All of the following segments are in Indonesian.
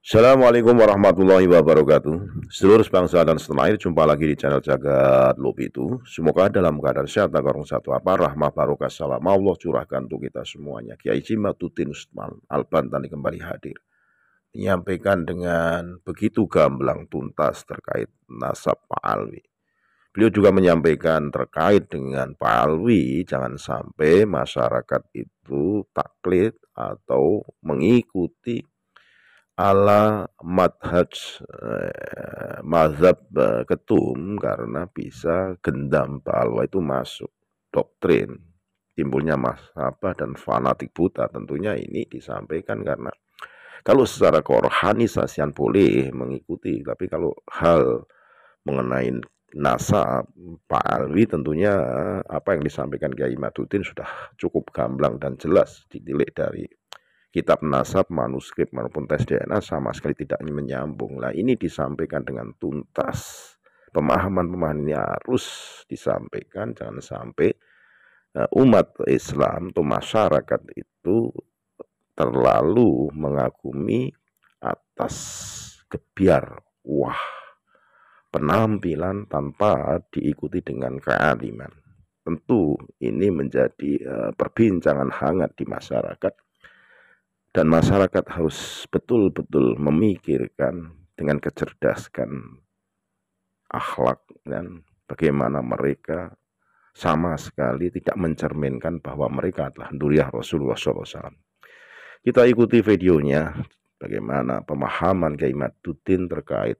Assalamualaikum warahmatullahi wabarakatuh. Seluruh bangsa dan setanah air, jumpa lagi di channel Jagat Lobi itu. Semoga dalam keadaan sehat, agar satu apa rahmah barokah salam Allah curahkan untuk kita semuanya. Kiai Matutin Usman Al-Bantani kembali hadir, menyampaikan dengan begitu gamblang tuntas terkait nasab Pak Alwi. Beliau juga menyampaikan terkait dengan Pak Alwi, jangan sampai masyarakat itu taklid atau mengikuti ala mazhab ketum, karena bisa gendam balwa itu masuk doktrin, timbulnya masabah dan fanatik buta. Tentunya ini disampaikan karena kalau secara kerohanisasian boleh mengikuti, tapi kalau hal mengenai nasab Pak Alwi, tentunya apa yang disampaikan Kiai Maduddin sudah cukup gamblang dan jelas, ditilik dari kitab nasab, manuskrip maupun tes DNA sama sekali tidak menyambung. Lah ini disampaikan dengan tuntas. Pemahaman-pemahaman ini harus disampaikan, jangan sampai umat Islam atau masyarakat itu terlalu mengagumi atas gebiar penampilan tanpa diikuti dengan kealiman. Tentu ini menjadi perbincangan hangat di masyarakat, dan masyarakat harus betul-betul memikirkan dengan kecerdasan akhlak dan bagaimana mereka sama sekali tidak mencerminkan bahwa mereka adalah dzurriyyah Rasulullah SAW. Kita ikuti videonya, bagaimana pemahaman Kiai Maduddin terkait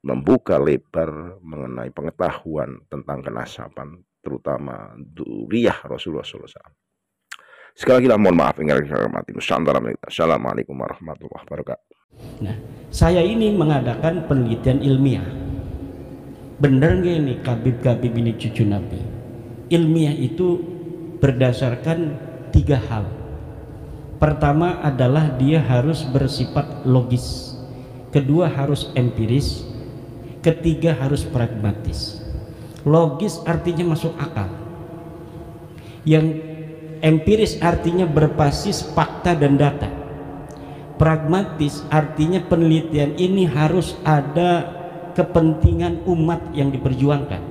membuka lebar mengenai pengetahuan tentang kenasaban, terutama dzurriyyah Rasulullah SAW. Sekali lagi mohon maaf yang saya hormati. Assalamualaikum warahmatullahi wabarakatuh. Nah, saya ini mengadakan penelitian ilmiah. Benar nggak ini Khabib ini cucu Nabi? Ilmiah itu berdasarkan 3 hal. Pertama adalah dia harus bersifat logis, kedua harus empiris, ketiga harus pragmatis. Logis artinya masuk akal, yang empiris artinya berbasis fakta dan data, pragmatis artinya penelitian ini harus ada kepentingan umat yang diperjuangkan,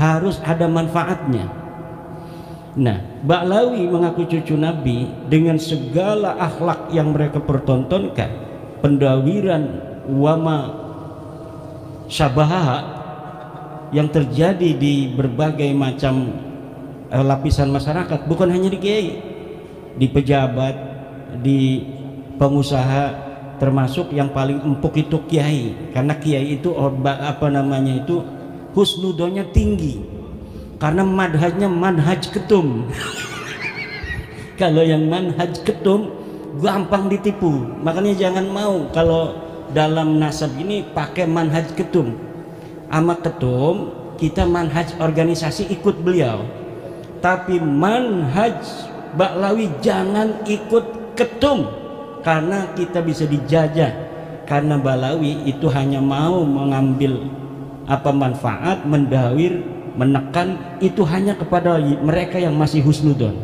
harus ada manfaatnya. Nah, Ba'lawi mengaku cucu Nabi dengan segala akhlak yang mereka pertontonkan, pendawiran wama syabaha yang terjadi di berbagai macam lapisan masyarakat, bukan hanya di kiai, di pejabat, di pengusaha, termasuk yang paling empuk itu kiai, karena kiai itu husnudonya tinggi, karena manhajnya manhaj ketum. Kalau yang manhaj ketum gampang ditipu, makanya jangan mau kalau dalam nasab ini pakai manhaj ketum. Ama ketum kita manhaj organisasi ikut beliau, tapi manhaj Ba'lawi jangan ikut ketum, karena kita bisa dijajah. Karena Ba'lawi itu hanya mau mengambil manfaat, mendawir, menekan, itu hanya kepada mereka yang masih husnudon.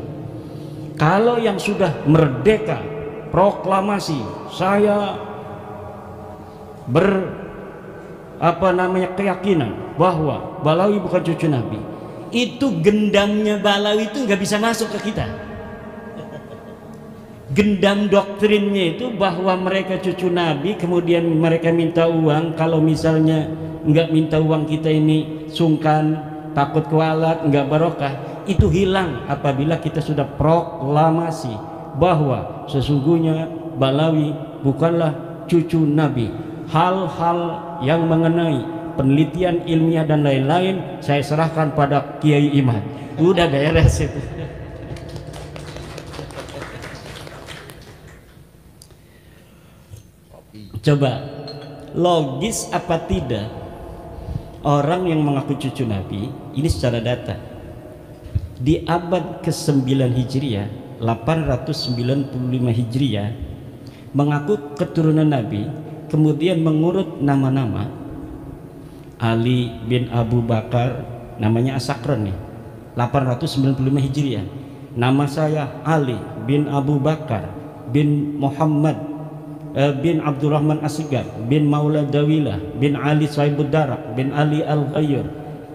Kalau yang sudah merdeka, proklamasi saya keyakinan bahwa Ba'lawi bukan cucu Nabi, itu gendamnya Ba'lawi itu nggak bisa masuk ke kita. Gendam doktrinnya itu bahwa mereka cucu Nabi, kemudian mereka minta uang. Kalau misalnya nggak minta uang, kita ini sungkan, takut kualat, nggak barokah. Itu hilang apabila kita sudah proklamasi bahwa sesungguhnya Ba'lawi bukanlah cucu Nabi. Hal-hal yang mengenai penelitian ilmiah dan lain-lain saya serahkan pada Kiai Imad. Udah beres itu. Coba logis apa tidak orang yang mengaku cucu Nabi ini secara data di abad ke-9 Hijriah, 895 Hijriah, mengaku keturunan Nabi, kemudian mengurut nama-nama. Ali bin Abu Bakar, namanya Asakron nih, 895 Hijriah. Nama saya Ali bin Abu Bakar bin Muhammad bin Abdurrahman Asgar bin Maula Dawilah bin Ali Saibud Darak bin Ali Al-Ghayyur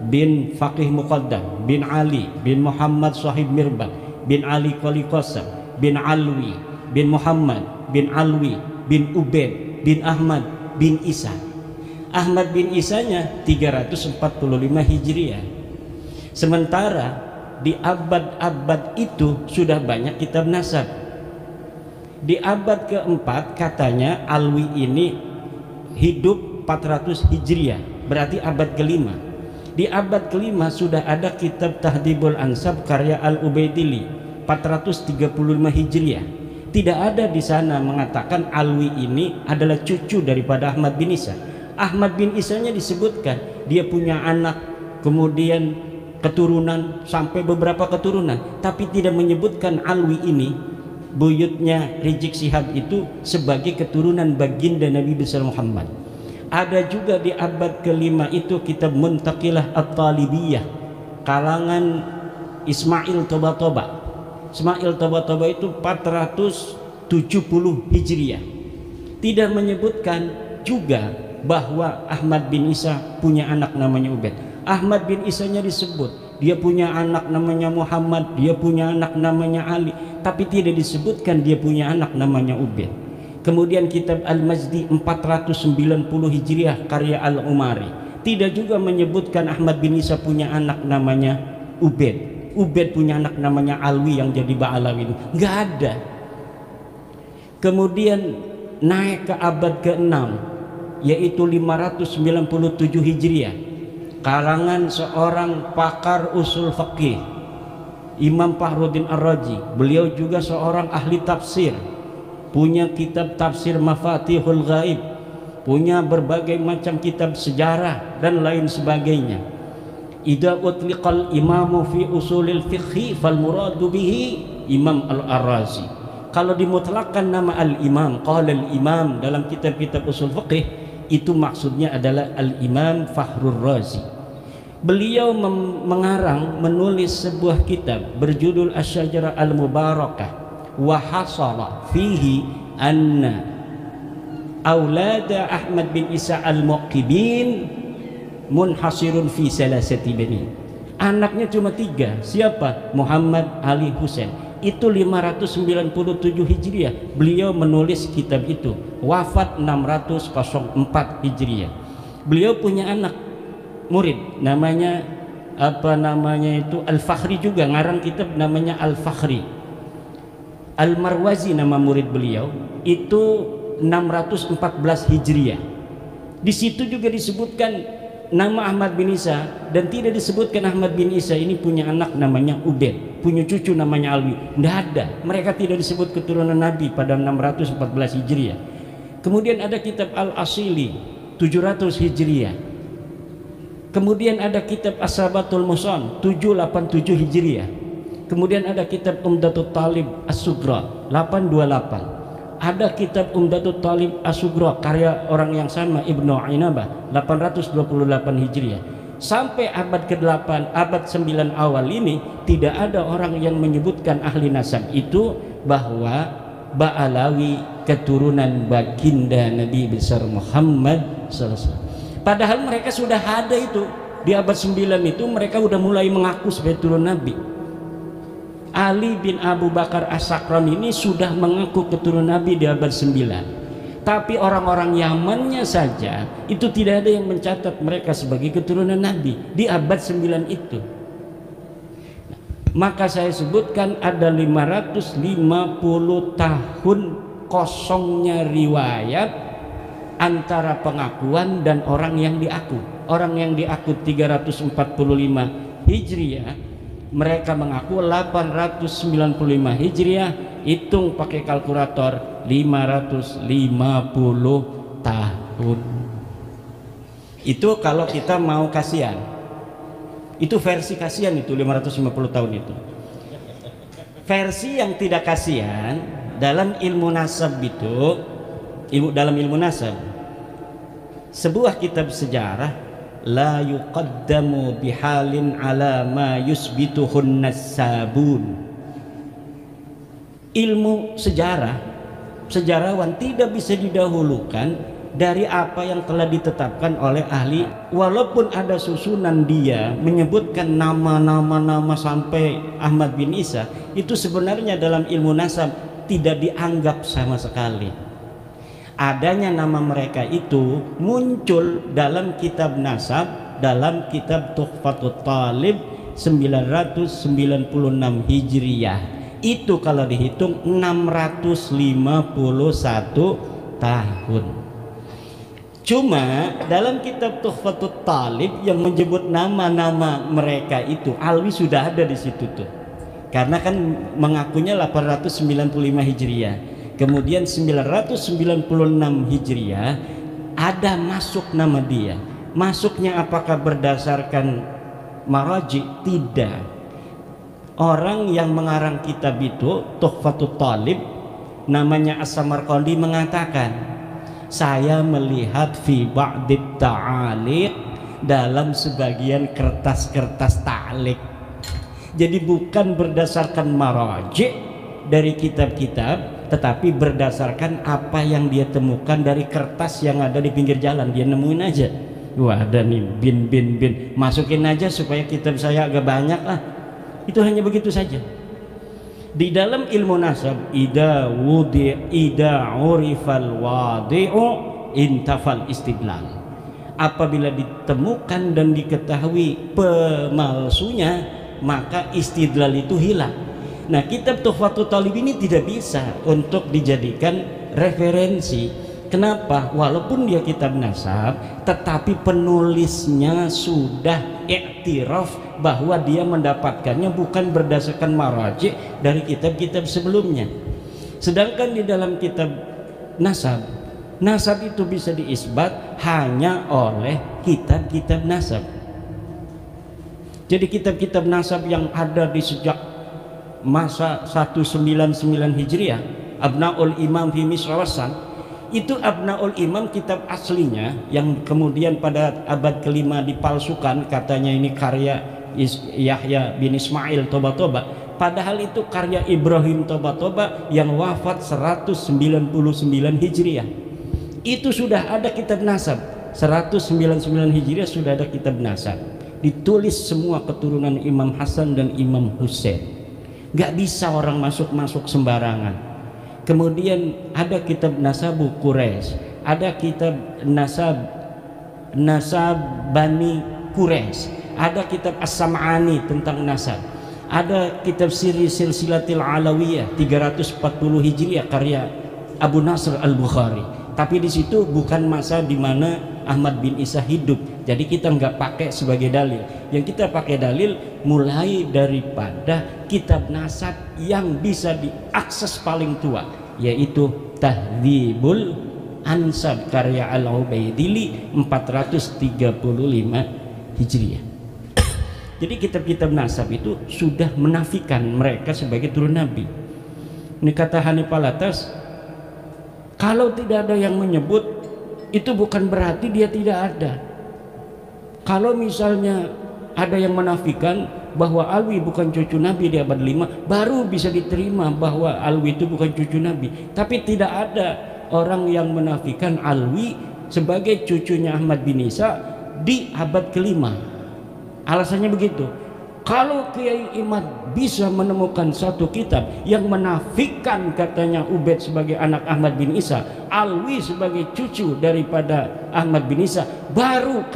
bin Faqih Muqaddam bin Ali bin Muhammad Sahib Mirbad bin Ali Qali Qasam bin Alwi bin Muhammad bin Alwi bin Ubaid bin Ahmad bin Isa. Ahmad bin Isanya 345 Hijriah. Sementara di abad-abad itu sudah banyak kitab nasab. Di abad keempat katanya Alwi ini hidup 400 Hijriah, berarti abad kelima. Di abad kelima sudah ada kitab Tahdhibul Ansab karya Al-Ubaidili 435 Hijriah. Tidak ada di sana mengatakan Alwi ini adalah cucu daripada Ahmad bin Isa. Ahmad bin Isanya disebutkan dia punya anak, kemudian keturunan sampai beberapa keturunan, tapi tidak menyebutkan Alwi ini, buyutnya Rizik Syihab itu, sebagai keturunan baginda Nabi besar Muhammad. Ada juga di abad kelima itu kitab Muntaqilah At-Talibiyah kalangan Ismail Toba-Toba. Ismail Toba-Toba itu 470 Hijriah. Tidak menyebutkan juga bahwa Ahmad bin Isa punya anak namanya Ubaid. Ahmad bin Isanya disebut dia punya anak namanya Muhammad, dia punya anak namanya Ali, tapi tidak disebutkan dia punya anak namanya Ubaid. Kemudian kitab Al-Majdi 490 Hijriah karya Al-Umari tidak juga menyebutkan Ahmad bin Isa punya anak namanya Ubaid. Ubaid punya anak namanya Alwi yang jadi Ba'alawi, nggak ada. Kemudian naik ke abad ke-6 yaitu 597 Hijriah karangan seorang pakar usul fikih, Imam Fakhruddin Ar-Razi. Beliau juga seorang ahli tafsir, punya kitab tafsir Mafatihul Ghaib, punya berbagai macam kitab sejarah dan lain sebagainya. Idza utliqal imamu fi usulil fiqhi fal muradu bihi Imam Al-Ar-Razi. Kalau dimutlakan nama al-imam, qala al-imam dalam kitab-kitab usul fiqih, itu maksudnya adalah Al-Imam Fakhrur Razi. Beliau mengarang, menulis sebuah kitab berjudul Asy-Syajarah Al-Mubarakah, wa hasala fihi anna aulada Ahmad bin Isa Al-Muqibin munhasirun fi salasati bani. Anaknya cuma 3. Siapa? Muhammad, Ali, Husain. Itu 597 Hijriah beliau menulis kitab itu. Wafat 604 Hijriah. Beliau punya anak murid namanya itu Al-Fakhri, juga ngarang kitab namanya Al-Fakhri. Al-Marwazi nama murid beliau, itu 614 Hijriah. Di situ juga disebutkan nama Ahmad bin Isa, dan tidak disebutkan Ahmad bin Isa ini punya anak namanya Ubaid, punya cucu namanya Alwi. Tidak ada, mereka tidak disebut keturunan Nabi pada 614 Hijriah. Kemudian ada kitab Al-Asili 700 Hijriah. Kemudian ada kitab As-Sabatul Musan 787 Hijriah. Kemudian ada kitab Umdatul Talib As-Sugra 828. Ada kitab Umdatul Talib As-Sugra karya orang yang sama, Ibnu Ainabah 828 Hijriah. Sampai abad ke-8, abad 9 awal ini tidak ada orang yang menyebutkan ahli nasab itu bahwa Ba'alawi keturunan baginda Nabi besar Muhammad SAW. Padahal mereka sudah ada itu di abad 9 itu, mereka sudah mulai mengaku sebagai turun Nabi. Ali bin Abu Bakar As-Sakran ini sudah mengaku keturunan Nabi di abad 9. Tapi orang-orang Yamannya saja itu tidak ada yang mencatat mereka sebagai keturunan Nabi di abad 9 itu. Maka saya sebutkan ada 550 tahun kosongnya riwayat antara pengakuan dan orang yang diaku. Orang yang diaku 345 Hijriah, mereka mengaku 895 Hijriah. Hitung pakai kalkulator 550 tahun. Itu kalau kita mau kasihan. Itu versi kasihan, itu 550 tahun itu. Versi yang tidak kasihan dalam ilmu nasab itu, dalam ilmu nasab, sebuah kitab sejarah la yuqaddamu bihalin ala ma yusbituhun nasabun. Ilmu sejarah sejarawan tidak bisa didahulukan dari apa yang telah ditetapkan oleh ahli. Walaupun ada susunan dia menyebutkan nama sampai Ahmad bin Isa, itu sebenarnya dalam ilmu nasab tidak dianggap sama sekali. Adanya nama mereka itu muncul dalam kitab nasab, dalam kitab Tuhfatut Talib 996 Hijriyah. Itu kalau dihitung 651 tahun. Cuma dalam kitab Tuhfatut Talib yang menyebut nama-nama mereka itu, Alwi sudah ada di situ tuh. Karena kan mengakunya 895 Hijriah. Kemudian 996 Hijriah ada masuk nama dia. Masuknya apakah berdasarkan maraji? Tidak. Orang yang mengarang kitab itu Tuhfatut Talib namanya As-Samarqandi mengatakan, saya melihat fi ba'dit ta'aliq, dalam sebagian kertas-kertas ta'liq. Jadi bukan berdasarkan maraji dari kitab-kitab, tetapi berdasarkan apa yang dia temukan dari kertas yang ada di pinggir jalan. Dia nemuin aja, wah ada nih bin, masukin aja supaya kitab saya agak banyak lah. Itu hanya begitu saja. Di dalam ilmu nasab, ida urifal wadi'u intafal istidlal. Apabila ditemukan dan diketahui pemalsunya, maka istidlal itu hilang. Nah, kitab Tuhfatut Talib ini tidak bisa untuk dijadikan referensi. Kenapa? Walaupun dia kitab nasab, tetapi penulisnya sudah iktiraf bahwa dia mendapatkannya bukan berdasarkan maraji dari kitab-kitab sebelumnya. Sedangkan di dalam kitab nasab, nasab itu bisa diisbat hanya oleh kitab-kitab nasab. Jadi kitab-kitab nasab yang ada di sejak masa 199 Hijriah, Abnaul Imam fi Misrawasan, itu Abnaul Imam kitab aslinya yang kemudian pada abad kelima dipalsukan, katanya ini karya Yahya bin Ismail Toba-Toba, padahal itu karya Ibrahim Toba-Toba yang wafat 199 Hijriah. Itu sudah ada kitab nasab 199 Hijriah, sudah ada kitab nasab, ditulis semua keturunan Imam Hasan dan Imam Husain. Gak bisa orang masuk sembarangan. Kemudian ada kitab Nasabu Quraisy, ada kitab Nasab Bani Quraisy, ada kitab As-Sam'ani tentang nasab, ada kitab Siri Silsilatil Alawiyah 340 Hijriah karya Abu Nasr Al-Bukhari. Tapi di situ bukan masa di mana Ahmad bin Isa hidup, jadi kita nggak pakai sebagai dalil. Yang kita pakai dalil mulai daripada kitab nasab yang bisa diakses paling tua, yaitu Tahdzibul Ansab karya Al-Ubaidili 435 Hijriah. Jadi kitab-kitab nasab itu sudah menafikan mereka sebagai turun Nabi. Ini kata Hanif Alatas, kalau tidak ada yang menyebut, itu bukan berarti dia tidak ada. Kalau misalnya ada yang menafikan bahwa Alwi bukan cucu Nabi di abad 5, baru bisa diterima bahwa Alwi itu bukan cucu Nabi. Tapi tidak ada orang yang menafikan Alwi sebagai cucunya Ahmad bin Isa di abad kelima. Alasannya begitu. Kalau Kiai Imad bisa menemukan satu kitab yang menafikan katanya Ubaid sebagai anak Ahmad bin Isa, Alwi sebagai cucu daripada Ahmad bin Isa, baru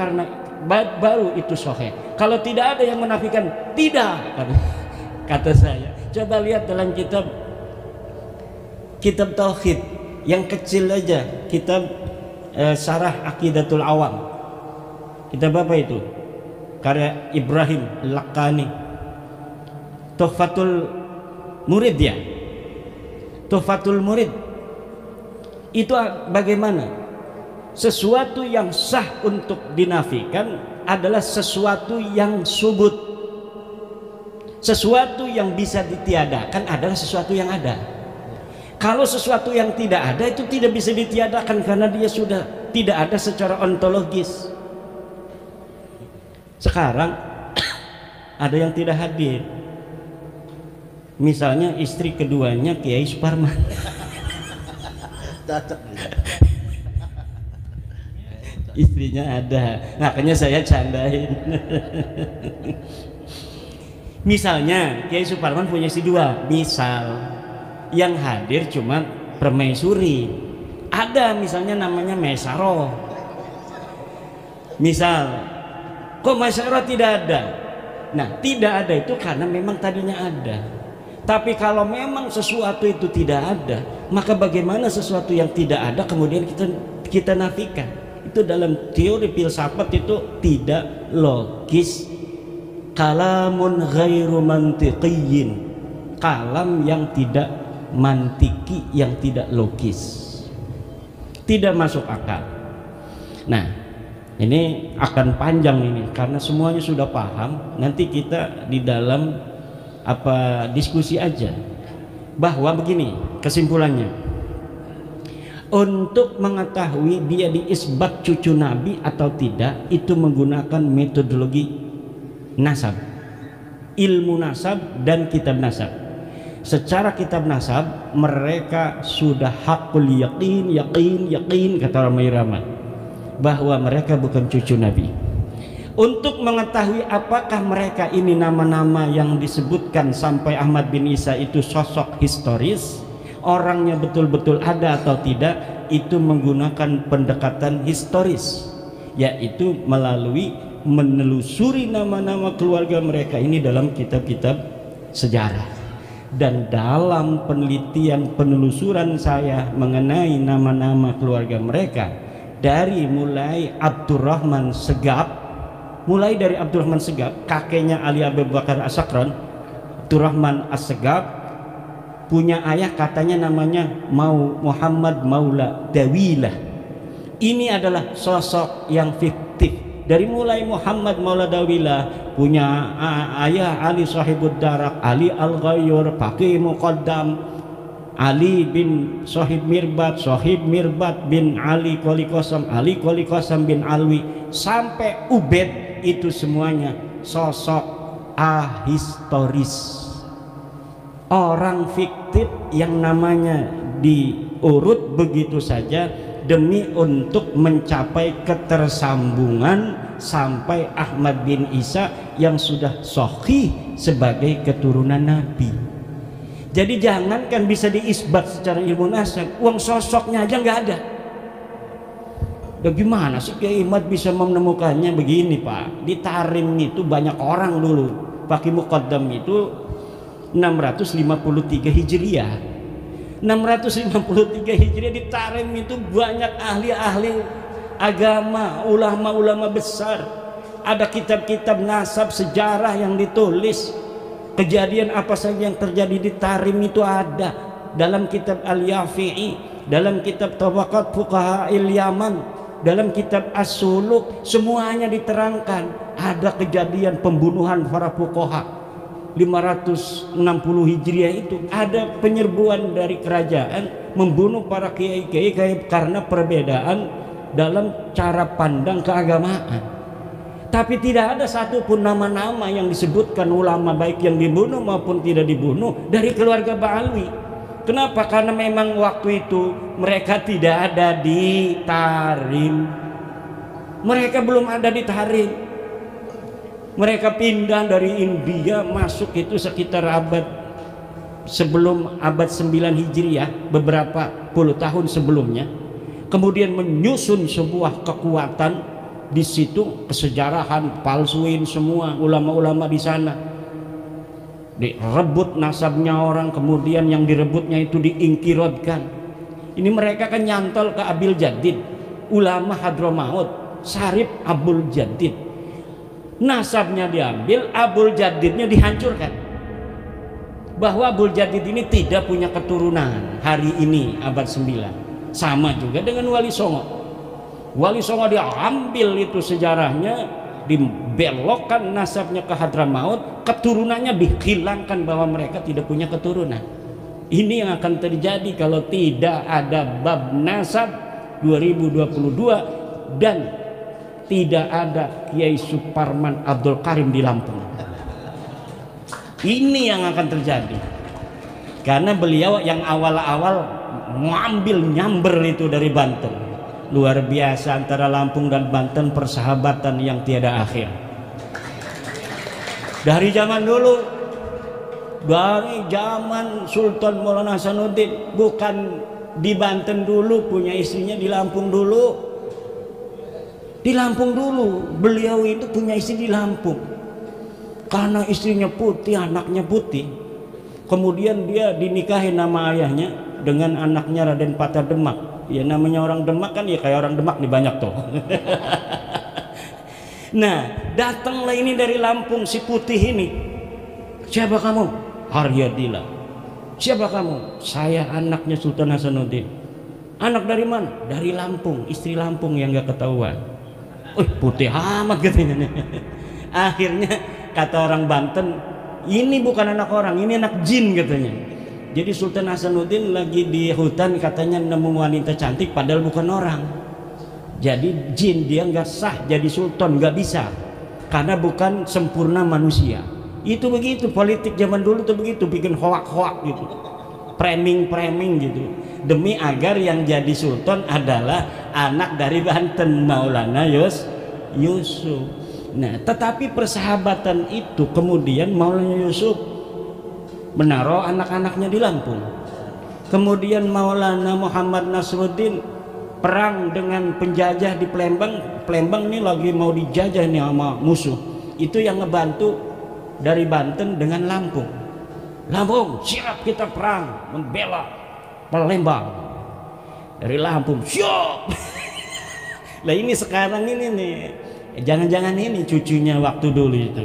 itu sahih. Kalau tidak ada yang menafikan, tidak, kata saya. Coba lihat dalam kitab tauhid yang kecil aja, kitab Syarah Aqidatul Awam. Kitab apa itu? Karya Ibrahim Lakani. Tuhfatul Murid ya. Tuhfatul Murid itu bagaimana? Sesuatu yang sah untuk dinafikan adalah sesuatu yang subut. Sesuatu yang bisa ditiadakan adalah sesuatu yang ada. Kalau sesuatu yang tidak ada itu tidak bisa ditiadakan karena dia sudah tidak ada secara ontologis. Sekarang ada yang tidak hadir, misalnya istri keduanya Kiai Suparman. Istrinya ada, makanya saya candain. Misalnya Kiai Suparman punya istri dua, misal yang hadir cuma permaisuri, ada misalnya namanya Mesaroh, misal kok Mesaroh tidak ada. Nah, tidak ada itu karena memang tadinya ada. Tapi kalau memang sesuatu itu tidak ada, maka bagaimana sesuatu yang tidak ada kemudian kita nafikan? Itu dalam teori filsafat itu tidak logis. Kalamun ghairu mantiqiyyin, kalam yang tidak mantiki, yang tidak logis, tidak masuk akal. Nah, ini akan panjang ini karena semuanya sudah paham. Nanti kita di dalam diskusi aja bahwa begini kesimpulannya. Untuk mengetahui dia diisbat cucu Nabi atau tidak, itu menggunakan metodologi nasab, ilmu nasab dan kitab nasab. Secara kitab nasab mereka sudah hakul yakin kata Ramai Rama bahwa mereka bukan cucu Nabi. Untuk mengetahui apakah mereka ini nama-nama yang disebutkan sampai Ahmad bin Isa itu sosok historis, orangnya betul-betul ada atau tidak, itu menggunakan pendekatan historis, yaitu melalui menelusuri nama-nama keluarga mereka ini dalam kitab-kitab sejarah. Dan dalam penelitian penelusuran saya mengenai nama-nama keluarga mereka, dari mulai Abdurrahman Segaf, kakeknya Ali Abu Bakar As-Sakran, Abdurrahman As-Segaf punya ayah katanya namanya Muhammad Maula Dawilah. Ini adalah sosok yang fiktif. Dari mulai Muhammad Maula Dawilah punya ayah Ali Sahibud Darak, Ali Al-Ghayyur, Faqih Muqaddam, Ali bin Sahib Mirbat bin Ali Qoli Qasam bin Alwi, sampai Ubed, itu semuanya sosok ahistoris, orang fiktif yang namanya diurut begitu saja demi untuk mencapai ketersambungan sampai Ahmad bin Isa yang sudah sahih sebagai keturunan Nabi. Jadi jangankan bisa diisbat secara ilmu nasab, uang sosoknya aja nggak ada. Bagaimana sih Kiai Ahmad bisa menemukannya? Begini Pak, di Tarim itu banyak orang dulu, Faqih Muqaddam itu 653 Hijriah. 653 Hijriah di Tarim itu banyak ahli-ahli agama, ulama-ulama besar. Ada kitab-kitab nasab sejarah yang ditulis. Kejadian apa saja yang terjadi di Tarim itu ada dalam kitab Al-Yafi'i, dalam kitab Tabaqat Fuqaha'il Yaman, dalam kitab As-Suluk, semuanya diterangkan. Ada kejadian pembunuhan para fuqaha 560 Hijriah itu, ada penyerbuan dari kerajaan membunuh para kiai-kiai karena perbedaan dalam cara pandang keagamaan. Tapi tidak ada satupun nama-nama yang disebutkan ulama baik yang dibunuh maupun tidak dibunuh dari keluarga Ba'alwi. Kenapa? Karena memang waktu itu mereka tidak ada di Tarim. Mereka belum ada di Tarim. Mereka pindah dari India masuk itu sekitar sebelum abad 9 Hijriah, beberapa puluh tahun sebelumnya. Kemudian menyusun sebuah kekuatan di situ, kesejarahan, palsuin semua ulama-ulama di sana. Direbut nasabnya orang, kemudian yang direbutnya itu diingkirodkan. Ini mereka kan nyantol ke Abil Jadid, ulama Hadramaut, Sarip Abul Jadid. Nasabnya diambil, Abul Jadidnya dihancurkan. Bahwa Abul Jadid ini tidak punya keturunan hari ini abad 9. Sama juga dengan Wali Songo. Wali Songo diambil itu sejarahnya, dibelokkan nasabnya ke Hadramaut, keturunannya dihilangkan bahwa mereka tidak punya keturunan. Ini yang akan terjadi kalau tidak ada bab nasab 2022 dan tidak ada Kiai Suparman Abdul Karim di Lampung. Ini yang akan terjadi karena beliau yang awal-awal ngambil nyamber itu dari Banten. Luar biasa antara Lampung dan Banten, persahabatan yang tiada akhir. Dari zaman dulu, dari zaman Sultan Maulana Hasanuddin, bukan di Banten dulu punya istrinya, di Lampung dulu. Di Lampung dulu beliau itu punya istri di Lampung. Karena istrinya putih, anaknya putih. Kemudian dia dinikahi nama ayahnya dengan anaknya Raden Patah Demak. Ya namanya orang Demak kan ya kayak orang Demak nih banyak tuh. Nah, datanglah ini dari Lampung si putih ini. Siapa kamu? Haryadila. Siapa kamu? Saya anaknya Sultan Hasanuddin. Anak dari mana? Dari Lampung, istri Lampung yang gak ketahuan. Putih amat katanya. Akhirnya kata orang Banten, ini bukan anak orang, ini anak jin katanya. Jadi Sultan Hasanuddin lagi di hutan katanya nemu wanita cantik padahal bukan orang. Jadi jin, dia nggak sah jadi sultan, nggak bisa karena bukan sempurna manusia. Itu begitu politik zaman dulu tuh begitu, bikin hoak-hoak gitu, framing gitu, demi agar yang jadi sultan adalah anak dari Banten, Maulana Yusuf. Nah, tetapi persahabatan itu kemudian Maulana Yusuf menaruh anak-anaknya di Lampung. Kemudian Maulana Muhammad Nasruddin perang dengan penjajah di Palembang. Palembang ini lagi mau dijajah nih sama musuh. Itu yang ngebantu dari Banten dengan Lampung. Lampung, siap kita perang membela Palembang. Dari Lampung, siap. Lah ini sekarang ini nih, jangan-jangan ini cucunya waktu dulu itu.